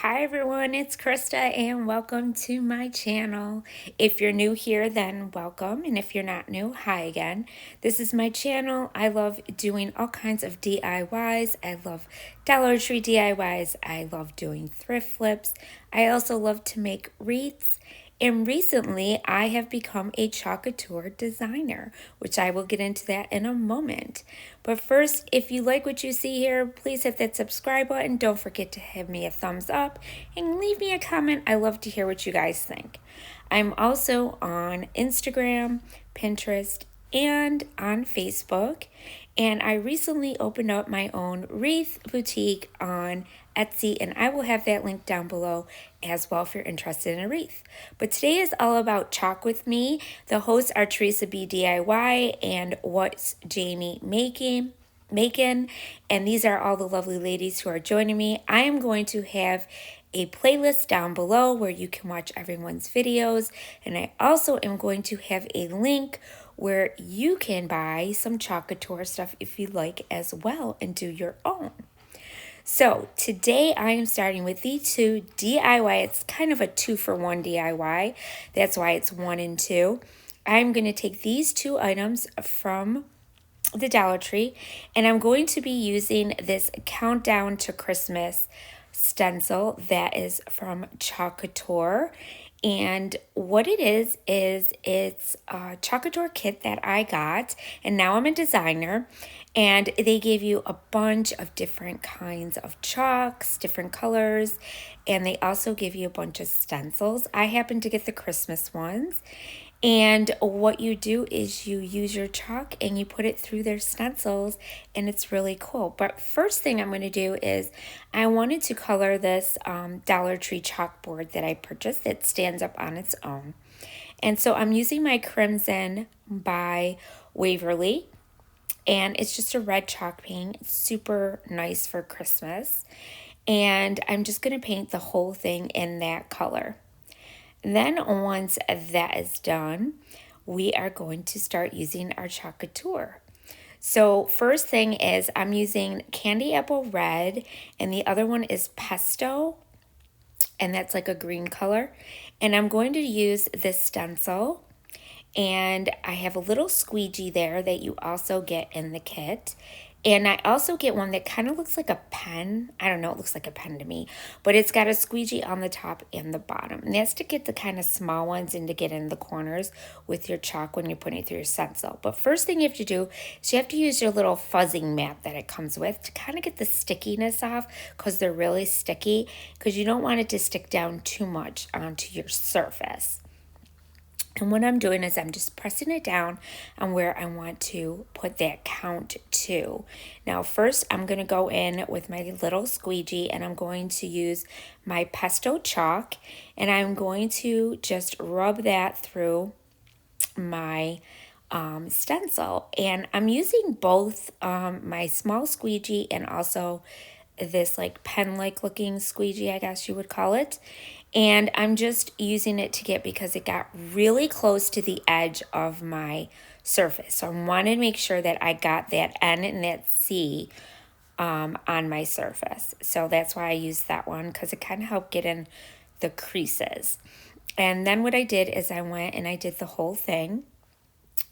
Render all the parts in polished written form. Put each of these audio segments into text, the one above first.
Hi everyone, it's Krista and welcome to my channel. If you're new here, then welcome, and if you're not new, hi again. This is my channel. I love doing all kinds of DIYs. I love Dollar Tree DIYs. I love doing thrift flips. I also love to make wreaths. And recently, I have become a Couture designer, which I will get into that in a moment. But first, if you like what you see here, please hit that subscribe button. Don't forget to give me a thumbs up and leave me a comment. I love to hear what you guys think. I'm also on Instagram, Pinterest, and on Facebook. And I recently opened up my own wreath boutique on Etsy, and I will have that link down below as well if you're interested in a wreath. But today is all about Chalk with Me. The hosts are Teresa B. DIY and What's Jamie Making. And these are all the lovely ladies who are joining me. I am going to have a playlist down below where you can watch everyone's videos, and I also am going to have a link where you can buy some Couture stuff if you like as well and do your own. So today I am starting with the two DIY. It's kind of a 2-for-1 DIY. That's why it's 1 and 2. I'm going to take these two items from the Dollar Tree, and I'm going to be using this Countdown to Christmas stencil that is from Couture. And what it is it's a Couture kit that I got, and now I'm a designer, and they gave you a bunch of different kinds of chalks, different colors, and they also give you a bunch of stencils. I happen to get the Christmas ones. And what you do is you use your chalk and you put it through their stencils, and it's really cool. But first thing I'm going to do is I wanted to color this Dollar Tree chalkboard that I purchased. It stands up on its own. And so I'm using my Crimson by Waverly, and it's just a red chalk paint. It's super nice for Christmas. And I'm just going to paint the whole thing in that color. Then once that is done, we are going to start using our Couture. So first thing is I'm using Candy Apple Red, and the other one is Pesto, and that's like a green color. And I'm going to use this stencil, and I have a little squeegee there that you also get in the kit. And I also get one that kind of looks like a pen. I don't know, it looks like a pen to me. But it's got a squeegee on the top and the bottom. And that's to get the kind of small ones and to get in the corners with your chalk when you're putting it through your stencil. But first thing you have to do is you have to use your little fuzzing mat that it comes with to kind of get the stickiness off, because they're really sticky, because you don't want it to stick down too much onto your surface. And what I'm doing is I'm just pressing it down on where I want to put that count to. Now, first, I'm going to go in with my little squeegee, and I'm going to use my Pesto chalk, and I'm going to just rub that through my stencil. And I'm using both my small squeegee and also this like pen-like looking squeegee, I guess you would call it. And I'm just using it to get, because it got really close to the edge of my surface. So I want to make sure that I got that N and that C on my surface. So that's why I used that one, because it kind of helped get in the creases. And then what I did is I went and I did the whole thing.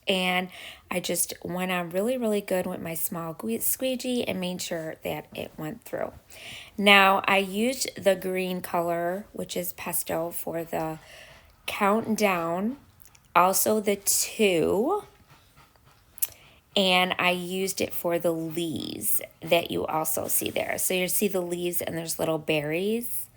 And I just went on really, really good with my small squeegee and made sure that it went through. Now, I used the green color, which is Pesto, for the countdown. Also the 2. And I used it for the leaves that you also see there. So you see the leaves and there's little berries.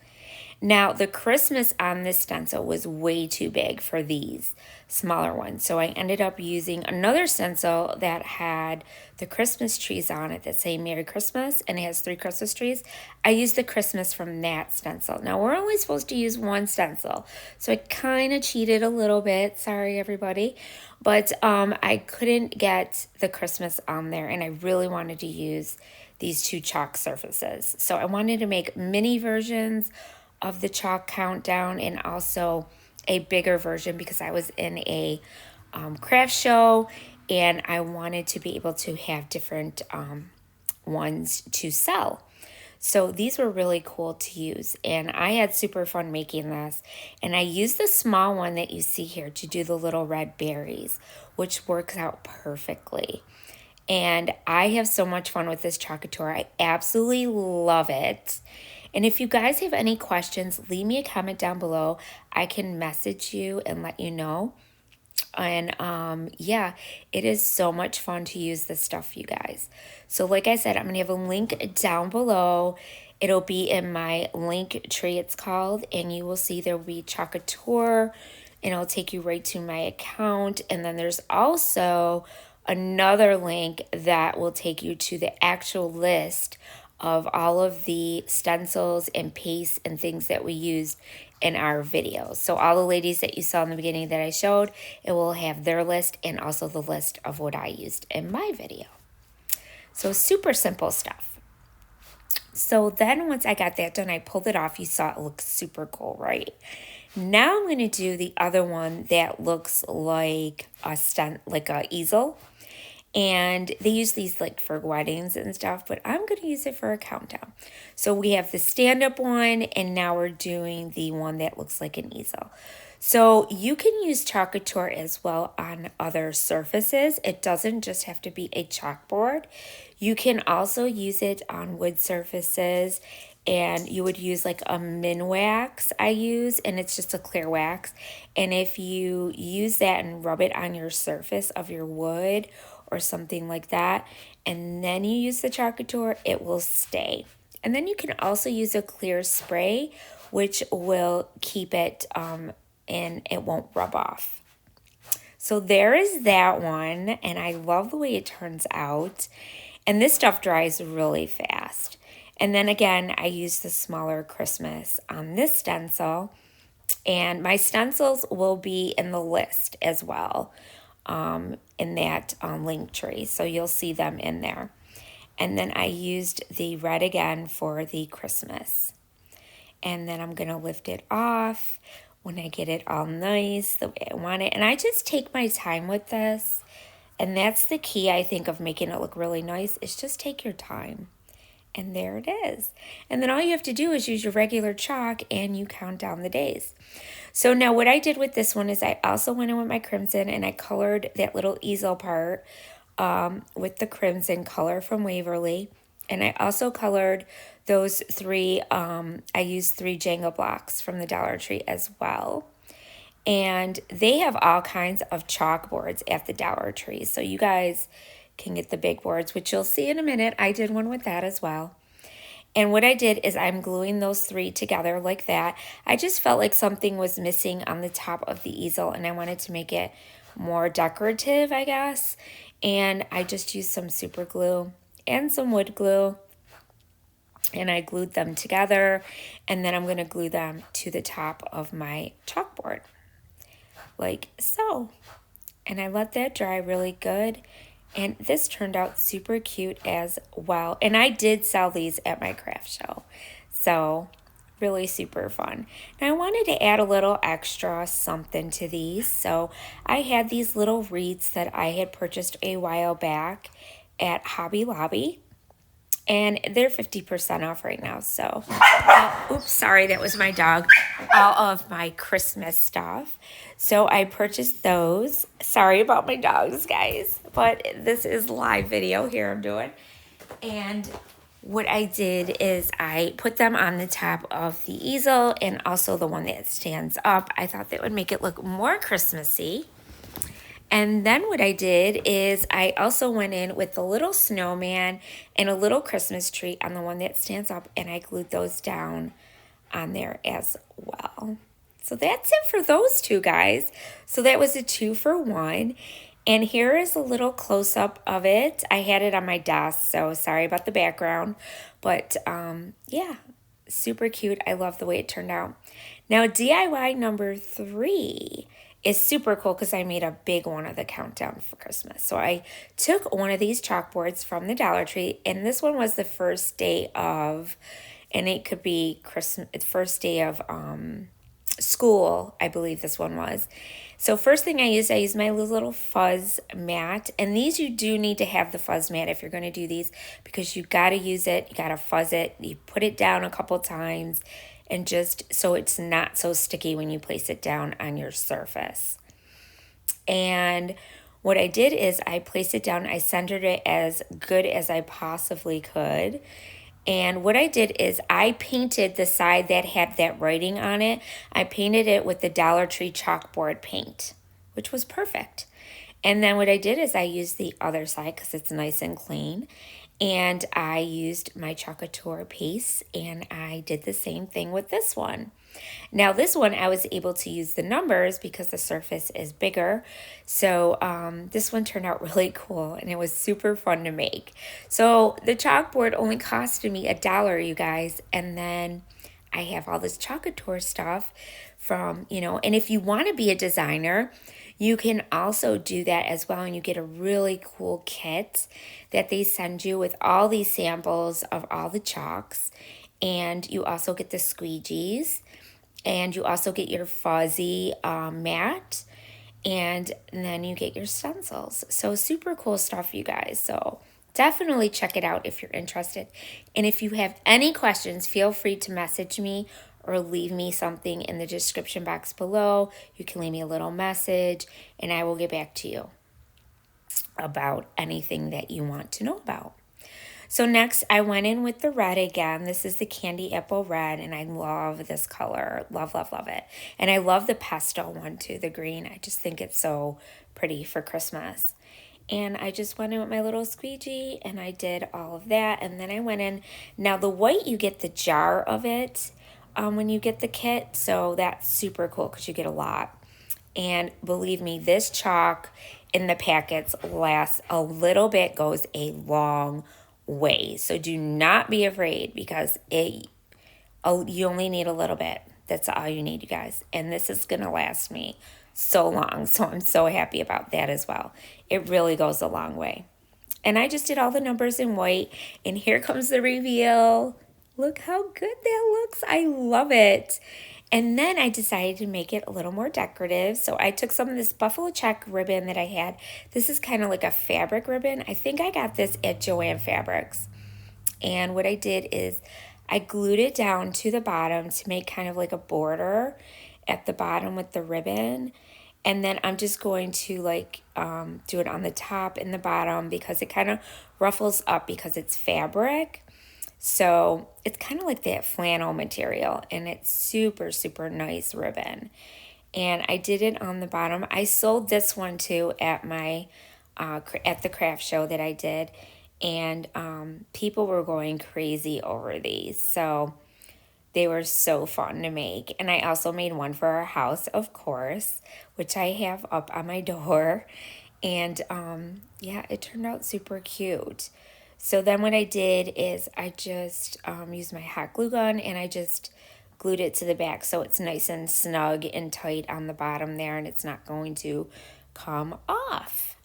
Now, the Christmas on this stencil was way too big for these smaller ones. So I ended up using another stencil that had the Christmas trees on it that say Merry Christmas, and it has 3 Christmas trees. I used the Christmas from that stencil. Now, we're only supposed to use one stencil, so I kind of cheated a little bit. Sorry, everybody. But I couldn't get the Christmas on there, and I really wanted to use these 2 chalk surfaces. So I wanted to make mini versions of the chalk countdown and also a bigger version, because I was in a craft show and I wanted to be able to have different ones to sell. So these were really cool to use, and I had super fun making this. And I used the small one that you see here to do the little red berries, which works out perfectly. And I have so much fun with this chalk Couture. I absolutely love it. And if you guys have any questions, leave me a comment down below. I can message you and let you know. And yeah, it is so much fun to use this stuff, you guys. So like I said, I'm gonna have a link down below. It'll be in my link tree, it's called, and you will see there will be chalk Couture, and it'll take you right to my account. And then there's also another link that will take you to the actual list of all of the stencils and pastes and things that we used in our videos. So all the ladies that you saw in the beginning that I showed, it will have their list and also the list of what I used in my video. So super simple stuff. So then once I got that done, I pulled it off. You saw it looks super cool, right? Now I'm going to do the other one that looks like a easel. And they use these like for weddings and stuff, but I'm going to use it for a countdown. So we have the stand-up one, and now we're doing the one that looks like an easel. So you can use chalk Couture as well on other surfaces. It doesn't just have to be a chalkboard. You can also use it on wood surfaces, and you would use like a min wax I use, and it's just a clear wax. And if you use that and rub it on your surface of your wood or something like that, and then you use the chalk Couture, it will stay. And then you can also use a clear spray, which will keep it and it won't rub off. So there is that one, and I love the way it turns out. And this stuff dries really fast. And then again, I use the smaller Christmas on this stencil, and my stencils will be in the list as well, in that link tree. So you'll see them in there. And then I used the red again for the Christmas. And then I'm going to lift it off when I get it all nice the way I want it. And I just take my time with this. And that's the key, I think, of making it look really nice, is just take your time. And there it is. And then all you have to do is use your regular chalk and you count down the days. So now what I did with this one is I also went in with my crimson and I colored that little easel part with the crimson color from Waverly. And I also colored those three, I used 3 Jenga blocks from the Dollar Tree as well. And they have all kinds of chalkboards at the Dollar Tree. So you guys can get the big boards, which you'll see in a minute. I did one with that as well. And what I did is I'm gluing those 3 together like that. I just felt like something was missing on the top of the easel, and I wanted to make it more decorative, I guess. And I just used some super glue and some wood glue, and I glued them together. And then I'm going to glue them to the top of my chalkboard, like so. And I let that dry really good. And this turned out super cute as well. And I did sell these at my craft show. So really super fun. Now I wanted to add a little extra something to these. So I had these little wreaths that I had purchased a while back at Hobby Lobby. And they're 50% off right now. So, oops, sorry, that was my dog. All of my Christmas stuff. So I purchased those. Sorry about my dogs, guys. But this is live video here I'm doing. And what I did is I put them on the top of the easel and also the one that stands up. I thought that would make it look more Christmassy. And then what I did is I also went in with a little snowman and a little Christmas tree on the one that stands up, and I glued those down on there as well. So that's it for those 2, guys. So that was a 2-for-1. And here is a little close-up of it. I had it on my desk, so sorry about the background. But yeah, super cute. I love the way it turned out. Now DIY number 3 is super cool because I made a big one of the countdown for Christmas. So I took one of these chalkboards from the Dollar Tree, and this one was the first day of, and it could be Christmas, first day of school, I believe this one was. So first thing I used my little fuzz mat. And these you do need to have the fuzz mat if you're going to do these, because you got to use it. You got to fuzz it. You put it down a couple times, and just so it's not so sticky when you place it down on your surface. And what I did is I placed it down. I centered it as good as I possibly could. And what I did is I painted the side that had that writing on it. I painted it with the Dollar Tree chalkboard paint, which was perfect. And then what I did is I used the other side because it's nice and clean. And I used my Couture paste, and I did the same thing with this one. Now this one I was able to use the numbers because the surface is bigger. So this one turned out really cool, and it was super fun to make. So the chalkboard only costed me $1, you guys. And then I have all this Couture stuff from, and if you want to be a designer, you can also do that as well. And you get a really cool kit that they send you with all these samples of all the chalks. And you also get the squeegees. And you also get your fuzzy mat. And then you get your stencils. So super cool stuff, you guys. So definitely check it out if you're interested. And if you have any questions, feel free to message me or leave me something in the description box below. You can leave me a little message, and I will get back to you about anything that you want to know about. So next I went in with the red again. This is the Candy Apple Red, and I love this color. Love, love, love it. And I love the pastel one too, the green. I just think it's so pretty for Christmas. And I just went in with my little squeegee, and I did all of that. And then I went in. Now the white, you get the jar of it when you get the kit. So that's super cool because you get a lot. And believe me, this chalk in the packets lasts a little bit, goes a long way. So do not be afraid, because you only need a little bit. That's all you need, you guys. And this is going to last me so long. So I'm so happy about that as well. It really goes a long way. And I just did all the numbers in white. And here comes the reveal. Look how good that looks. I love it. And then I decided to make it a little more decorative. So I took some of this buffalo check ribbon that I had. This is kind of like a fabric ribbon. I think I got this at Joann Fabrics. And what I did is I glued it down to the bottom to make kind of like a border at the bottom with the ribbon. And then I'm just going to do it on the top and the bottom, because it kind of ruffles up because it's fabric. So it's kind of like that flannel material, and it's super, super nice ribbon. And I did it on the bottom. I sold this one too at my at the craft show that I did, and people were going crazy over these. So they were so fun to make. And I also made one for our house, of course, which I have up on my door. And yeah, it turned out super cute. So then what I did is I just used my hot glue gun, and I just glued it to the back so it's nice and snug and tight on the bottom there, and it's not going to come off.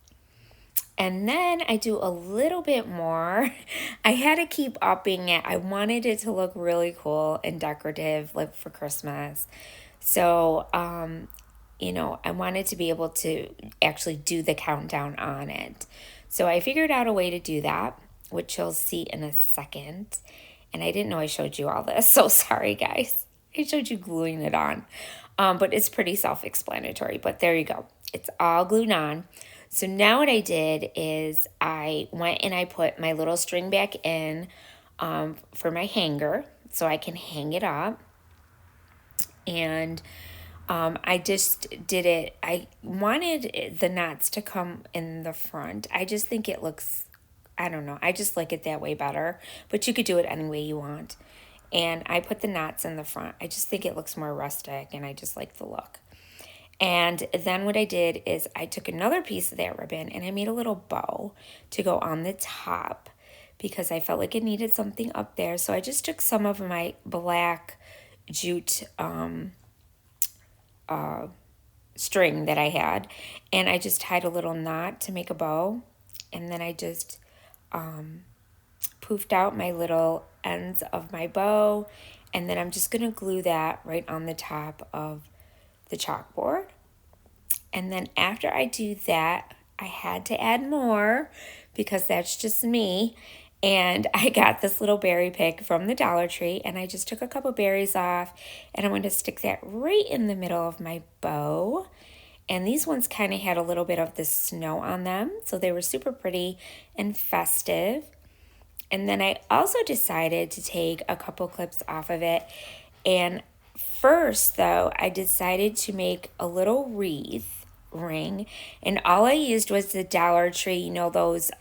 And then I do a little bit more. I had to keep upping it. I wanted it to look really cool and decorative, like for Christmas. So, I wanted to be able to actually do the countdown on it. So I figured out a way to do that, which you'll see in a second. And I didn't know I showed you all this, so sorry, guys. I showed you gluing it on. But it's pretty self-explanatory, but there you go. It's all glued on. So now what I did is I went and I put my little string back in for my hanger so I can hang it up. And I just did it. I wanted the knots to come in the front. I just think it looks, I don't know. I just like it that way better, but you could do it any way you want. And I put the knots in the front. I just think it looks more rustic, and I just like the look. And then what I did is I took another piece of that ribbon, and I made a little bow to go on the top, because I felt like it needed something up there. So I just took some of my black jute string that I had, and I just tied a little knot to make a bow, and then I just poofed out my little ends of my bow, And then I'm just going to glue that right on the top of the chalkboard. And then after I do that, I had to add more because that's just me. And I got this little berry pick from the Dollar Tree, and I just took a couple berries off, and I'm going to stick that right in the middle of my bow. And these ones kind of had a little bit of the snow on them, so they were super pretty and festive. And then I also decided to take a couple clips off of it. And first, though, I decided to make a little wreath ring. And all I used was the Dollar Tree, you know, those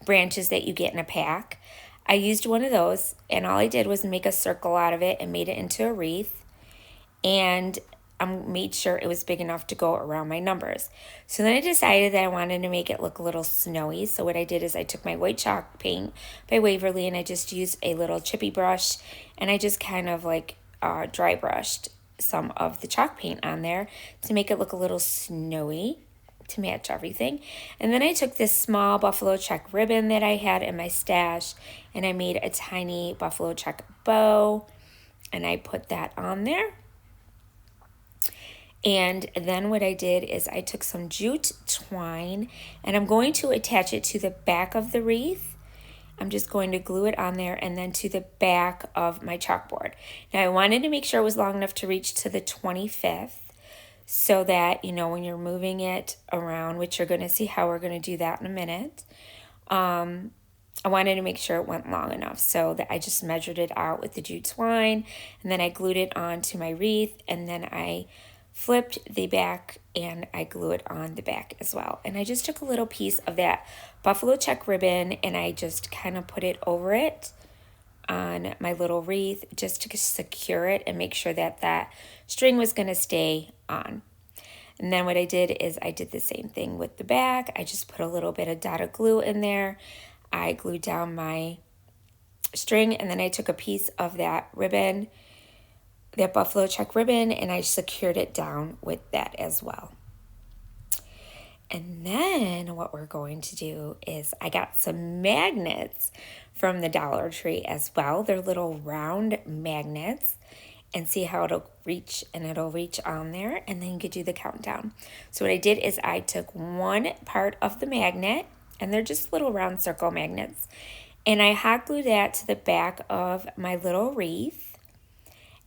branches that you get in a pack. I used one of those, and all I did was make a circle out of it and made it into a wreath. And I made sure it was big enough to go around my numbers. So then I decided that I wanted to make it look a little snowy. So what I did is I took my white chalk paint by Waverly, and I just used a little chippy brush, and I just kind of like dry brushed some of the chalk paint on there to make it look a little snowy to match everything. And then I took this small buffalo check ribbon that I had in my stash, and I made a tiny buffalo check bow, and I put that on there. And then what I did is I took some jute twine, and I'm going to attach it to the back of the wreath. I'm just going to glue it on there and then to the back of my chalkboard. Now I wanted to make sure it was long enough to reach to the 25th so that, you know, when you're moving it around, which you're going to see how we're going to do that in a minute, I wanted to make sure it went long enough, so that I just measured it out with the jute twine, and then I glued it onto my wreath, and then I flipped the back and I glue it on the back as well. And I just took a little piece of that buffalo check ribbon and I just kind of put it over it on my little wreath just to secure it and make sure that that string was going to stay on. And then what I did is I did the same thing with the back. I just put a little bit of dot of glue in there. I glued down my string, and then I took a piece of that ribbon, that buffalo check ribbon, and I secured it down with that as well. And then what we're going to do is I got some magnets from the Dollar Tree as well. They're little round magnets, and see how it'll reach, and it'll reach on there, and then you could do the countdown. So what I did is I took one part of the magnet, and they're just little round circle magnets, and I hot glued that to the back of my little wreath.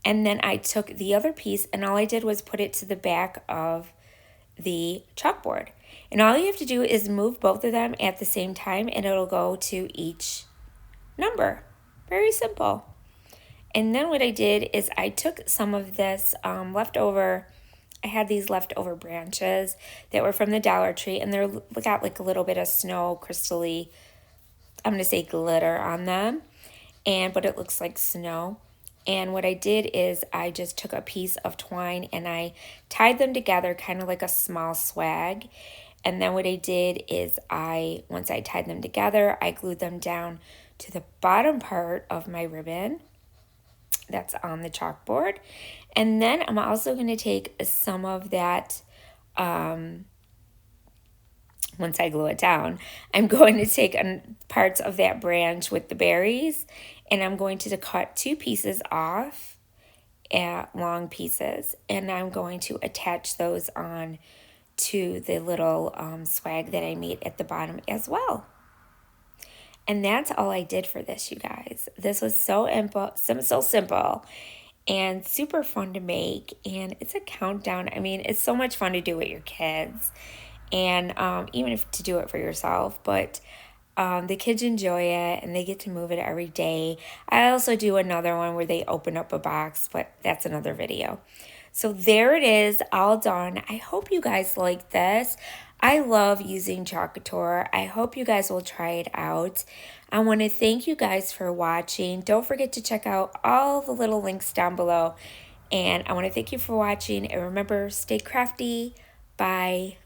And then I took the other piece, and all I did was put it to the back of the chalkboard. And all you have to do is move both of them at the same time, and it'll go to each number. Very simple. And then what I did is I took some of this leftover, I had these leftover branches that were from the Dollar Tree, and they're got like a little bit of snow crystally, I'm going to say glitter on them, but it looks like snow. And what I did is I just took a piece of twine and I tied them together kind of like a small swag. And then what I did is once I tied them together, I glued them down to the bottom part of my ribbon that's on the chalkboard. And then I'm also going to take some of that, once I glue it down, I'm going to take parts of that branch with the berries, and I'm going to cut two pieces off at long pieces, and I'm going to attach those on to the little swag that I made at the bottom as well. And that's all I did for this, you guys. This was so simple and super fun to make, and it's a countdown. I mean, it's so much fun to do with your kids, and even if to do it for yourself, but the kids enjoy it and they get to move it every day. I also do another one where they open up a box, but that's another video. So there it is, all done. I hope you guys like this. I love using Couture. I hope you guys will try it out. I want to thank you guys for watching. Don't forget to check out all the little links down below. And I want to thank you for watching. And remember, stay crafty. Bye.